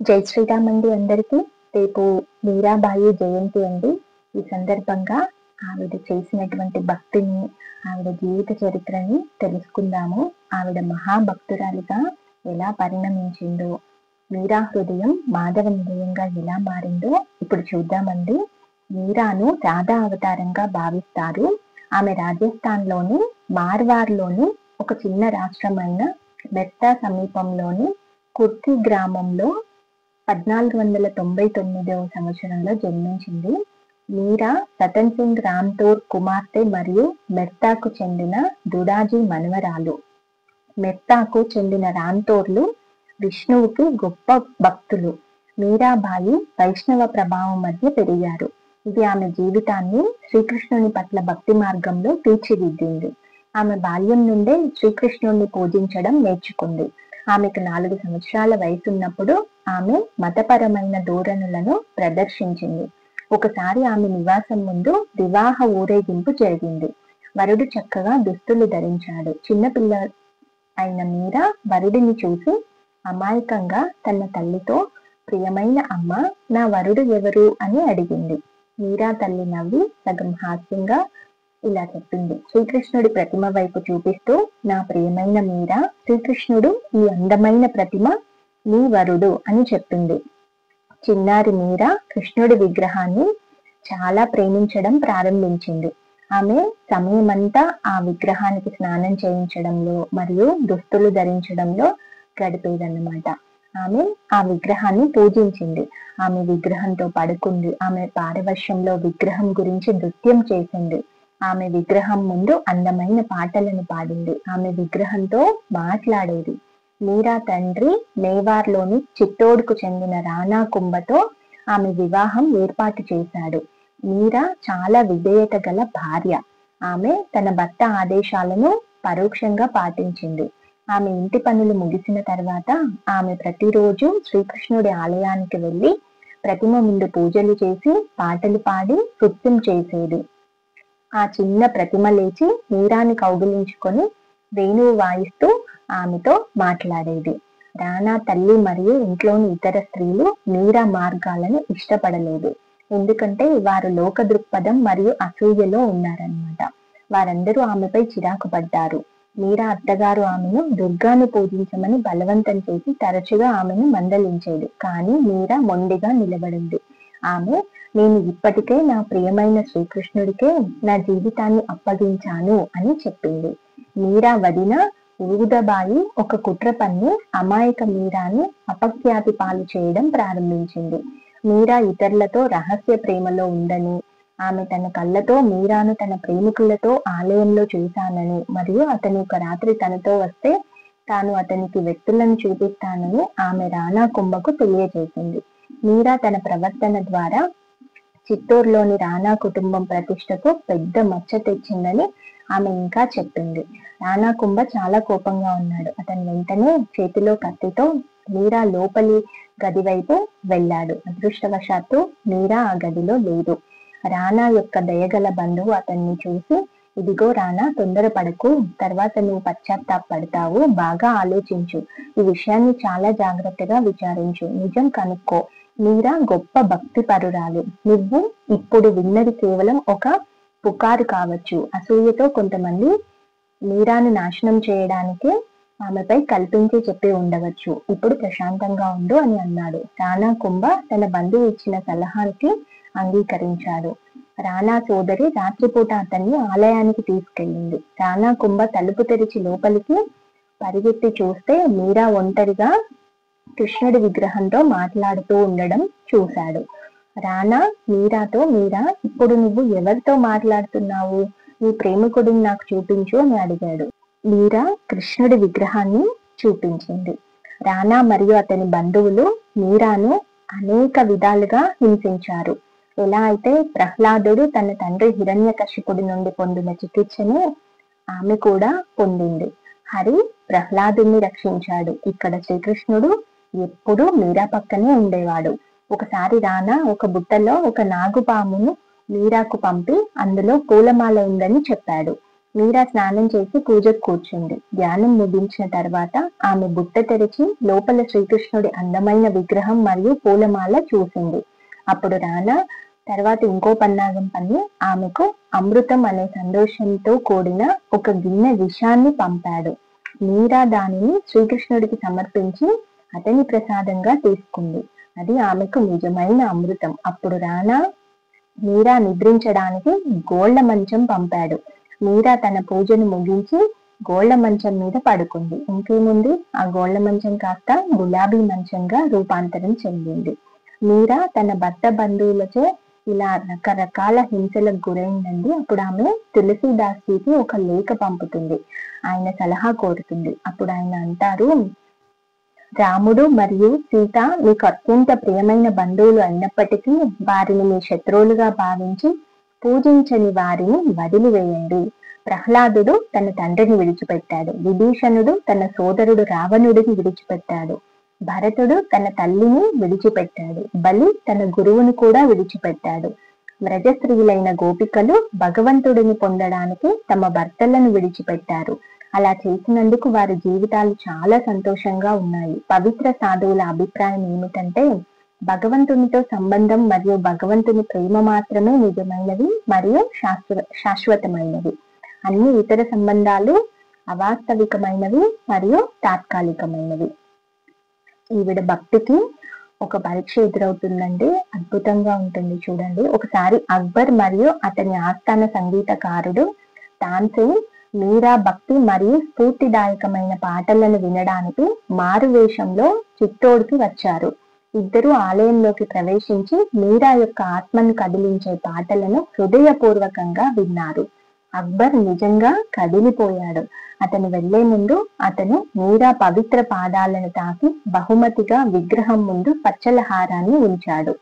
జై శ్రీరామ్ అండి అందరికీ. రేపు మీరాబాయి జయంతి అండి. ఈ సందర్భంగా ఆవిడ చేసినటువంటి భక్తిని, ఆవిడ జీవిత చరిత్రని తెలుసుకుందాము. ఆవిడ మహాభక్తురాలిగా ఎలా పరిణమించిందో, మీరా హృదయం మాధవ నిలయంగా ఎలా మారిందో ఇప్పుడు చూద్దామండి. మీరాను రాధా అవతారంగా భావిస్తారు. ఆమె రాజస్థాన్లోని మార్వార్లోని ఒక చిన్న రాష్ట్రమైన మెర్తా సమీపంలోని కుర్తి గ్రామంలో 1499వ సంవత్సరంలో జన్మించింది. మీరా రతన్ సింగ్ రామ్తోర్ కుమార్తె మరియు మెర్తాకు చెందిన దుడాజీ మనవరాలు. మెర్తాకు చెందిన రామ్తోర్లు విష్ణువుకి గొప్ప భక్తులు. మీరాబాయి వైష్ణవ ప్రభావం మధ్య పెరిగారు. ఇది ఆమె జీవితాన్ని శ్రీకృష్ణుని పట్ల భక్తి మార్గంలో తీర్చిదిద్దింది. ఆమె బాల్యం నుండే శ్రీకృష్ణుణ్ణి పూజించడం నేర్చుకుంది. ఆమెకు 4 సంవత్సరాల వయసున్నప్పుడు ఆమె మతపరమైన ధోరణులను ప్రదర్శించింది. ఒకసారి ఆమె నివాసం ముందు వివాహ ఊరేగింపు జరిగింది. వరుడు చక్కగా దుస్తులు ధరించాడు. చిన్నపిల్ల అయిన మీరా వరుడిని చూసి అమాయకంగా తన తల్లితో, ప్రియమైన అమ్మ, నా వరుడు ఎవరు అని అడిగింది. మీరా తల్లి నవ్వి సగం హాస్యంగా ఇలా చెప్పింది. శ్రీకృష్ణుడి ప్రతిమ వైపు చూపిస్తూ, నా ప్రియమైన మీరా, శ్రీకృష్ణుడు ఈ అందమైన ప్రతిమ నీ వరుడు అని చెప్పింది. చిన్నారి మీరా కృష్ణుడి విగ్రహాన్ని చాలా ప్రేమించడం ప్రారంభించింది. ఆమె సమయమంతా ఆ విగ్రహానికి స్నానం చేయించడంలో మరియు దుస్తులు ధరించడంలో గడిపేదన్నమాట. ఆమె ఆ విగ్రహాన్ని పూజించింది. ఆమె విగ్రహంతో పడుకుంది. ఆమె పారవశ్యంలో విగ్రహం గురించి నృత్యం చేసింది. ఆమె విగ్రహం ముందు అందమైన పాటలను పాడింది. ఆమె విగ్రహంతో మాట్లాడేది. మీరా తండ్రి మేవార్లోని చిత్తోడ్కు చెందిన రాణా కుంభతో ఆమె వివాహం ఏర్పాటు చేశాడు. మీరా చాలా విధేయత గల భార్య. ఆమె తన భర్త ఆదేశాలను పరోక్షంగా పాటించింది. ఆమె ఇంటి పనులు ముగిసిన తర్వాత ఆమె ప్రతిరోజు శ్రీకృష్ణుడి ఆలయానికి వెళ్లి ప్రతిమ ముందు పూజలు చేసి పాటలు పాడి నృత్యం చేసేది. ఆ చిన్న ప్రతిమ లేచి మీరాని కౌగిలించుకొని వేణువు వాయిస్తూ ఆమెతో మాట్లాడేది. రాణా తల్లి మరియు ఇంట్లోని ఇతర స్త్రీలు మీరా మార్గాలను ఇష్టపడలేదు. ఎందుకంటే వారు లోక దృక్పథం మరియు అసూయలో ఉన్నారన్నమాట. వారందరూ ఆమెపై చిరాకు పడ్డారు. మీరా అత్తగారు ఆమెను దుర్గాను పూజించమని బలవంతం చేసి తరచుగా ఆమెను మందలించేది. కానీ మీరా మొండిగా నిలబడింది. ఆమె, నేను ఇప్పటికే నా ప్రియమైన శ్రీకృష్ణుడికే నా జీవితాన్ని అప్పగించాను అని చెప్పింది. మీరా వదిన ఊదబాయి ఒక కుట్ర పన్ని అమాయక మీరాని అపఖ్యాతి పాలు చేయడం ప్రారంభించింది. మీరా ఇతరులతో రహస్య ప్రేమలో ఉందని, ఆమె తన కళ్ళతో మీరాను తన ప్రేమికులతో ఆలయంలో చూశానని మరియు అతను ఒక రాత్రి తనతో వస్తే తాను అతనికి వ్యక్తులను చూపిస్తానని ఆమె రాణా కుంభకు తెలియజేసింది. మీరా తన ప్రవర్తన ద్వారా చిత్తూరులోని రాణా కుటుంబం ప్రతిష్టకు పెద్ద మచ్చ తెచ్చిందని ఆమె ఇంకా చెప్పింది. రాణా కుంభ చాలా కోపంగా ఉన్నాడు. అతను వెంటనే చేతిలో కత్తితో మీరా లోపలి గది వైపు వెళ్ళాడు. అదృష్టవశాత్తు మీరా ఆ గదిలో లేదు. రాణా యొక్క దయగల బంధువు అతన్ని చూసి, ఇదిగో రాణా, తొందరపడకు, తర్వాత నువ్వు పశ్చాత్తాపడతావు, బాగా ఆలోచించు, ఈ విషయాన్ని చాలా జాగ్రత్తగా విచారించు, నిజం కనుక్కో. మీరా గొప్ప భక్తి పరురాలు. నువ్వు ఇప్పుడు విన్నది కేవలం ఒక పుకారు కావచ్చు. అసూయతో కొంతమంది మీరాను నాశనం చేయడానికి ఆమెపై కల్పించి చెప్పి ఉండవచ్చు. ఇప్పుడు ప్రశాంతంగా ఉండు అని అన్నాడు. రాణా కుంభ తన బంధువు ఇచ్చిన సలహానికి అంగీకరించాడు. రాణా సోదరి రాత్రిపూట అతన్ని ఆలయానికి తీసుకెళ్ళింది. రాణా కుంభ తలుపు తెరిచి లోపలికి పరిగెత్తి చూస్తే మీరా ఒంటరిగా కృష్ణుడి విగ్రహంతో మాట్లాడుతూ ఉండడం చూశాడు. రాణా మీరాతో, మీరా, ఇప్పుడు నువ్వు ఎవరితో మాట్లాడుతున్నావు? నీ ప్రేమికుడిని నాకు చూపించు అని అడిగాడు. మీరా కృష్ణుడి విగ్రహాన్ని చూపించింది. రాణా మరియు అతని బంధువులు మీరాను అనేక విధాలుగా హింసించారు. ఎలా అయితే ప్రహ్లాదుడు తన తండ్రి హిరణ్యకశిపుడి నుండి పొందిన చికిత్సను ఆమె కూడా పొందింది. హరి ప్రహ్లాదుని రక్షించాడు. ఇక్కడ శ్రీకృష్ణుడు ఎప్పుడూ మీరా పక్కనే ఉండేవాడు. ఒకసారి రాణా ఒక బుట్టలో ఒక నాగుపామును మీరాకు పంపి అందులో పూలమాల ఉందని చెప్పాడు. మీరా స్నానం చేసి పూజకు కూర్చుంది. ధ్యానం ముగించిన తర్వాత ఆమె బుట్ట తెరిచి లోపల శ్రీకృష్ణుడి అందమైన విగ్రహం మరియు పూలమాల చూసింది. అప్పుడు రానా తర్వాత ఇంకో పన్నాగం పని ఆమెకు అమృతం అనే సంతోషంతో కూడిన ఒక గిన్నె విషాన్ని పంపాడు. మీరా దానిని శ్రీకృష్ణుడికి సమర్పించి అతని ప్రసాదంగా తీసుకుంది. అది ఆమెకు నిజమైన అమృతం. అప్పుడు రానా మీరా నిద్రించడానికి గోళ్ల మంచం పంపాడు. మీరా తన పూజను ముగించి గోళ్ల మంచం మీద పడుకుంది. ఇంకేముంది, ఆ గోళ్ల మంచం కాస్త గులాబీ మంచంగా రూపాంతరం చెందింది. మీరా తన భర్త బంధువులచే ఇలా రకరకాల హింసలకు గురైందండి. అప్పుడు ఆమె తులసీదాస్జీకి ఒక లేఖ పంపుతుంది. ఆయన సలహా కోరుతుంది. అప్పుడు ఆయన అంటారు, రాముడు మరియు సీత మీకు అత్యంత ప్రియమైన బంధువులు అయినప్పటికీ వారిని మీ శత్రువులుగా భావించి పూజించని వారిని వదిలివేయండి. ప్రహ్లాదుడు తన తండ్రిని విడిచిపెట్టాడు. విభీషణుడు తన సోదరుడు రావణుడిని విడిచిపెట్టాడు. భరతుడు తన తల్లిని విడిచిపెట్టాడు. బలి తన గురువును కూడా విడిచిపెట్టాడు. వ్రజ స్త్రీలైన గోపికలు భగవంతుడిని పొందడానికి తమ భర్తలను విడిచిపెట్టారు. అలా చేసినందుకు వారి జీవితాలు చాలా సంతోషంగా ఉన్నాయి. పవిత్ర సాధువుల అభిప్రాయం ఏమిటంటే భగవంతునితో సంబంధం మరియు భగవంతుని ప్రేమ మాత్రమే నిజమైనవి మరియు శాశ్వతమైనవి. అన్ని ఇతర సంబంధాలు అవాస్తవికమైనవి మరియు తాత్కాలికమైనవి. ఈవిడ భక్తికి ఒక పరీక్ష ఎదురవుతుందండి. అద్భుతంగా ఉంటుంది చూడండి. ఒకసారి అక్బర్ మరియు అతని ఆస్థాన సంగీతకారుడు తాన్సేన్ మీరా భక్తి మరియు స్ఫూర్తిదాయకమైన పాటలను వినడానికి మారు వేషంలో చిత్తోడ్కి వచ్చారు. ఇద్దరు ఆలయంలోకి ప్రవేశించి మీరా యొక్క ఆత్మను కదిలించే పాటలను హృదయపూర్వకంగా విన్నారు. అక్బర్ నిజంగా కదిలిపోయాడు. అతను వెళ్లే ముందు అతను మీరా పవిత్ర పాదాలను తాకి బహుమతిగా విగ్రహం ముందు పచ్చల హారాన్ని ఉంచాడు.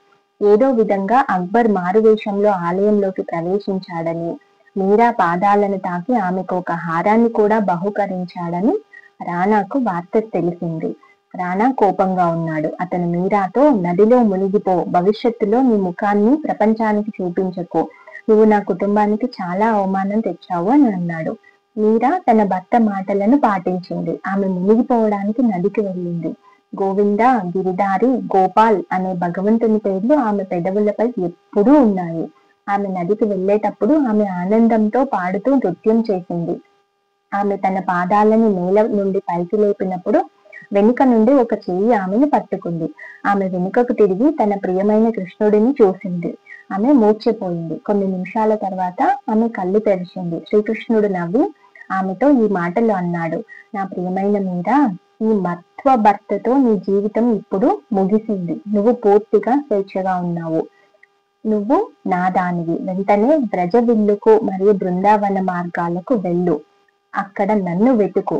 ఏదో విధంగా అక్బర్ మారువేషంలో ఆలయంలోకి ప్రవేశించాడని, మీరా పాదాలను తాకి ఆమెకు ఒక హారాన్ని కూడా బహుకరించాడని రానాకు వార్త తెలిసింది. రానా కోపంగా ఉన్నాడు. అతను మీరాతో నదిలో మునిగిపో, భవిష్యత్తులో నీ ముఖాన్ని ప్రపంచానికి చూపించకు, నువ్వు నా కుటుంబానికి చాలా అవమానం తెచ్చావు అని అన్నాడు. మీరా తన భర్త మాటలను పాటించింది. ఆమె మునిగిపోవడానికి నదికి వెళ్ళింది. గోవింద, గిరిధారి, గోపాల్ అనే భగవంతుని పేర్లు ఆమె పెదవులపై ఎప్పుడూ ఉన్నాయి. ఆమె నదికి వెళ్ళేటప్పుడు ఆమె ఆనందంతో పాడుతూ నృత్యం చేసింది. ఆమె తన పాదాలను నేల నుండి పైకి లేపినప్పుడు వెనుక నుండి ఒక చెయ్యి ఆమెను పట్టుకుంది. ఆమె వెనుకకు తిరిగి తన ప్రియమైన కృష్ణుడిని చూసింది. ఆమె మూర్ఛపోయింది. కొన్ని నిమిషాల తర్వాత ఆమె కళ్ళు తెరిచింది. శ్రీకృష్ణుడు నవ్వి ఆమెతో ఈ మాటలు అన్నాడు, నా ప్రియమైన మీరా, ఈ మత్వ భర్తతో నీ జీవితం ఇప్పుడు ముగిసింది. నువ్వు పూర్తిగా స్వేచ్ఛగా ఉన్నావు. నువ్వు నా దానివి. వెంటనే వ్రజ విల్లుకు మరియు బృందావన మార్గాలకు వెళ్ళు, అక్కడ నన్ను వెతుకు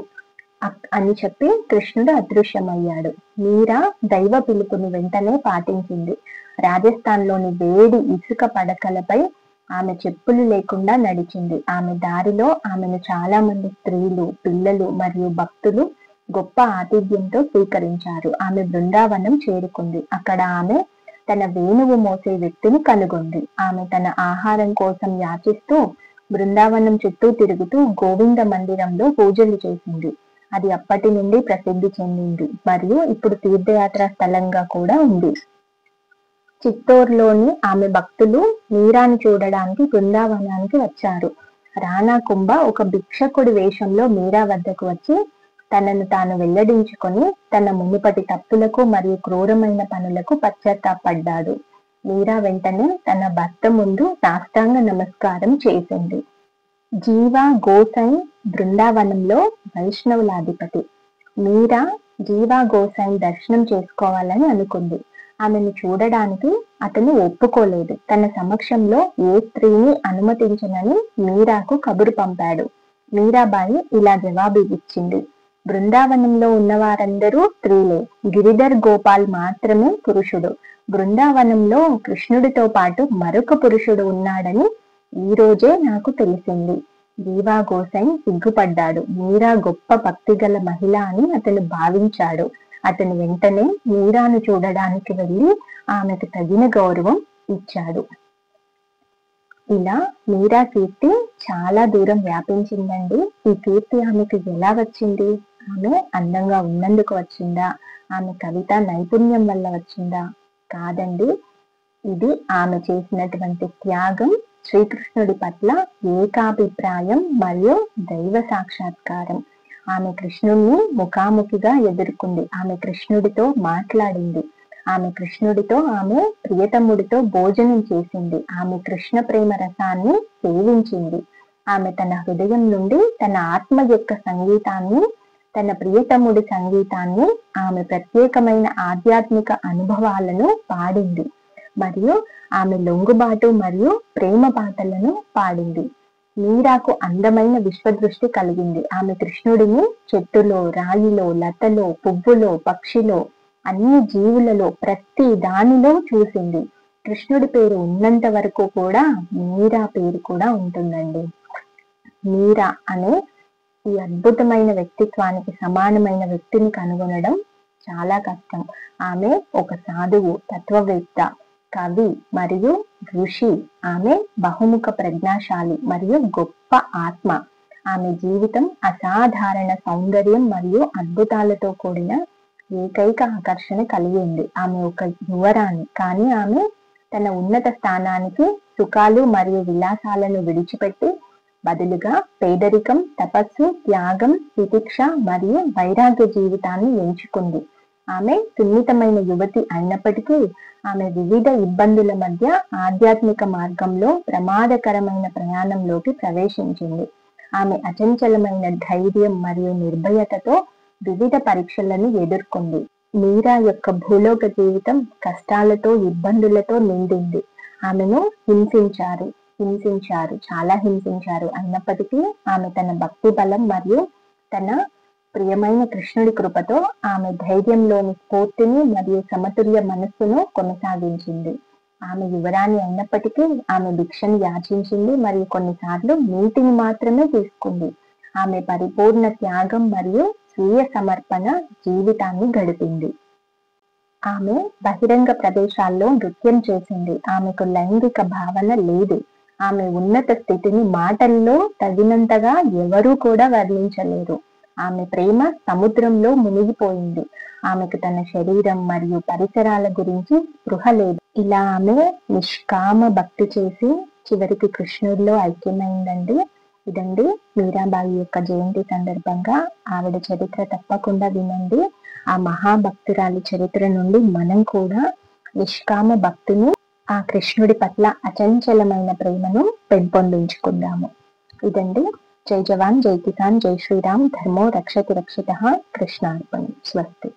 అని చెప్పి కృష్ణుడు అదృశ్యమయ్యాడు. మీరా దైవ పిలుపుని వెంటనే పాటించింది. రాజస్థాన్ లోని వేడి ఇసుక పడకలపై ఆమె చెప్పులు లేకుండా నడిచింది. ఆమె దారిలో ఆమెను చాలా మంది స్త్రీలు, పిల్లలు మరియు భక్తులు గొప్ప ఆతిథ్యంతో స్వీకరించారు. ఆమె బృందావనం చేరుకుంది. అక్కడ ఆమె తన వేణువు మోసే వ్యక్తిని కనుగొంది. ఆమె తన ఆహారం కోసం యాచిస్తూ బృందావనం చుట్టూ తిరుగుతూ గోవింద మందిరంలో పూజలు చేసింది. అది అప్పటి నుండి ప్రసిద్ధి చెందింది మరియు ఇప్పుడు తీర్థయాత్ర స్థలంగా కూడా ఉంది. చిత్తోర్లోని ఆమె భక్తులు మీరాని చూడడానికి బృందావనానికి వచ్చారు. రానా కుంభ ఒక భిక్షకుడి వేషంలో మీరా వద్దకు వచ్చి తనను తాను వెల్లడించుకొని తన మునుపటి తప్పులకు మరియు క్రూరమైన పనులకు పశ్చాత్తాపడ్డాడు. మీరా వెంటనే తన భర్త ముందు సాష్టాంగ నమస్కారం చేసింది. జీవా గోసైన్ బృందావనంలో వైష్ణవుల అధిపతి. మీరా జీవా గోసైన్ దర్శనం చేసుకోవాలని అనుకుంది. ఆమెను చూడడానికి అతను ఒప్పుకోలేదు. తన సమక్షంలో ఏ స్త్రీని అనుమతించనని మీరాకు కబురు పంపాడు. మీరాబాయి ఇలా జవాబు ఇచ్చింది, బృందావనంలో ఉన్న వారందరూ స్త్రీలే, గిరిధర్ గోపాల్ మాత్రమే పురుషుడు. బృందావనంలో కృష్ణుడితో పాటు మరొక పురుషుడు ఉన్నాడని ఈ రోజే నాకు తెలిసింది. జీవా గోసైన్ సిగ్గుపడ్డాడు. మీరా గొప్ప భక్తిగల మహిళ అని అతను భావించాడు. అతను వెంటనే మీరాను చూడడానికి వెళ్ళి ఆమెకు తగిన గౌరవం ఇచ్చాడు. ఇలా మీరా కీర్తి చాలా దూరం వ్యాపించిందండి. ఈ కీర్తి ఆమెకు ఎలా వచ్చింది? ఆమె అందంగా ఉన్నందుకు వచ్చిందా? ఆమె కవిత నైపుణ్యం వల్ల వచ్చిందా? కాదండి. ఇది ఆమె చేసినటువంటి త్యాగం, శ్రీకృష్ణుడి పట్ల ఏకాభిప్రాయం మరియు దైవ సాక్షాత్కారం. ఆమె కృష్ణుడిని ముఖాముఖిగా ఎదుర్కొంది. ఆమె కృష్ణుడితో మాట్లాడింది. ఆమె కృష్ణుడితో, ఆమె ప్రియతముడితో భోజనం చేసింది. ఆమె కృష్ణ ప్రేమ రసాన్ని సేవించింది. ఆమె తన హృదయం నుండి తన ఆత్మ యొక్క సంగీతాన్ని, తన ప్రియతముడి సంగీతాన్ని, ఆమె ప్రత్యేకమైన ఆధ్యాత్మిక అనుభవాలను పాడింది. మరియు ఆమె లొంగుబాటు మరియు ప్రేమ పాటలను పాడింది. మీరాకు అందమైన విశ్వదృష్టి కలిగింది. ఆమె కృష్ణుడిని చెట్టులో, రాయిలో, లతలో, పువ్వులో, పక్షిలో, అన్ని జీవులలో, ప్రతి దానిలో చూసింది. కృష్ణుడి పేరు ఉన్నంత వరకు కూడా మీరా పేరు కూడా ఉంటుందండి. మీరా అనే ఈ అద్భుతమైన వ్యక్తిత్వానికి సమానమైన వ్యక్తిని కనుగొనడం చాలా కష్టం. ఆమె ఒక సాధువు, తత్వవేత్త, కవి మరియు ఋషి. ఆమె బహుముఖ ప్రజ్ఞాశాలి మరియు గొప్ప ఆత్మ. ఆమె జీవితం అసాధారణ సౌందర్యం మరియు అద్భుతాలతో కూడిన ఏకైక ఆకర్షణ కలిగి ఉంది. ఆమె ఒక యువరాణి, కానీ ఆమె తన ఉన్నత స్థానానికి సుఖాలు మరియు విలాసాలను విడిచిపెట్టి బదులుగా పేదరికం, తపస్సు, త్యాగం, తితిక్ష మరియు వైరాగ్య జీవితాన్ని ఎంచుకుంది. ఆమె సున్నితమైన యువతి అయినప్పటికీ ఆమె వివిధ ఇబ్బందుల మధ్య ఆధ్యాత్మిక మార్గంలో ప్రమాదకరమైన ప్రయాణంలోకి ప్రవేశించింది. ఆమె అచంచలమైన ధైర్యం మరియు నిర్భయతతో వివిధ పరీక్షలను ఎదుర్కొంది. మీరా యొక్క భూలోక జీవితం కష్టాలతో, ఇబ్బందులతో నిండింది. ఆమెను హింసించారు, చాలా హింసించారు. అయినప్పటికీ ఆమె తన భక్తి బలం మరియు తన ప్రియమైన కృష్ణుడి కృపతో ఆమె ధైర్యంలోని స్ఫూర్తిని మరియు సమతుల్య మనస్సును కొనసాగించింది. ఆమె యువరాణి అయినప్పటికీ ఆమె భిక్షను యాచించింది మరియు కొన్నిసార్లు నీటిని మాత్రమే తీసుకుంది. ఆమె పరిపూర్ణ త్యాగం మరియు స్వీయ సమర్పణ జీవితాన్ని గడిపింది. ఆమె బహిరంగ ప్రదేశాల్లో నృత్యం చేసింది. ఆమెకు లైంగిక భావన లేదు. ఆమె ఉన్నత స్థితిని మాటల్లో తగినంతగా ఎవరూ కూడా వర్ణించలేరు. ఆమె ప్రేమ సముద్రంలో మునిగిపోయింది. ఆమెకు తన శరీరం మరియు పరిసరాల గురించి స్పృహ లేదు. ఇలా ఆమె నిష్కామ భక్తి చేసి చివరికి కృష్ణుడిలో ఐక్యమైందండి. ఇదండి మీరాబాయి యొక్క జయంతి సందర్భంగా ఆవిడ చరిత్ర తప్పకుండా వినండి. ఆ మహాభక్తురాలి చరిత్ర నుండి మనం కూడా నిష్కామ భక్తిని, ఆ కృష్ణుడి పట్ల అచంచలమైన ప్రేమను పెంపొందించుకుందాము. ఇదండి. జై జవాన్, జై కిసాన్, జై శ్రీరామ్. ధర్మో రక్షతి రక్షితః. కృష్ణార్పణం. స్వస్తి.